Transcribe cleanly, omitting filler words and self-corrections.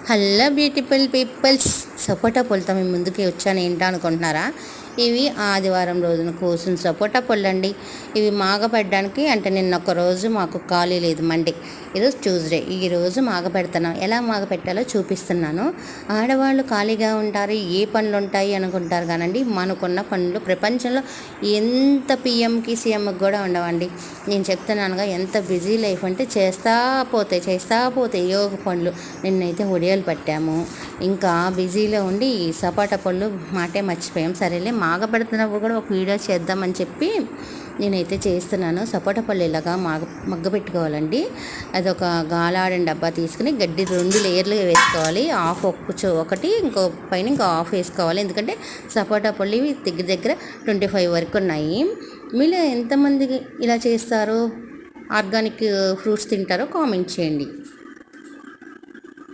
Hello beautiful peoples, సపోటా పళ్ళతో మీ ముందుకి వచ్చాను. ఏంటా అనుకుంటున్నారా? ఇవి ఆదివారం రోజున కోసిన సపోటా పళ్ళు అండి. ఇవి మాగపెట్టడానికి అంటే నిన్న ఒక రోజు మాకు ఖాళీ లేదు, మండే, ఈరోజు ట్యూస్డే. ఈరోజు మాగపెడుతున్నాం. ఎలా మాగపెట్టాలో చూపిస్తున్నాను. ఆడవాళ్ళు ఖాళీగా ఉంటారు, ఏ పనులు ఉంటాయి అనుకుంటారు కానండి, మనకున్న పనులు ప్రపంచంలో ఎంత పిఎంకి సీఎంకి కూడా ఉండవండి. నేను చెప్తున్నానుగా, ఎంత బిజీ లైఫ్ అంటే చేస్తా పోతే ఏవో పనులు. నిన్నైతే ఒడియాలు పట్టాము, ఇంకా బిజీలో ఉండి సపోటా పళ్ళు మాటే మర్చిపోయాం. సరేలే, మాగపెడుతున్నప్పుడు కూడా ఒక వీడియో చేద్దామని చెప్పి నేనైతే చేస్తున్నాను. సపోటా పళ్ళు ఇలాగా మగ్గ పెట్టుకోవాలండి. అదొక గాలాడిన డబ్బా తీసుకుని గడ్డి 2 లేయర్లుగా వేసుకోవాలి. హాఫ్ ఒకటి ఇంకో పైన ఇంకో హాఫ్ వేసుకోవాలి. ఎందుకంటే సపోటా పళ్ళు ఇవి దగ్గర 25 వరకు ఉన్నాయి. మీలో ఎంతమంది ఇలా చేస్తారో, ఆర్గానిక్ ఫ్రూట్స్ తింటారో కామెంట్ చేయండి.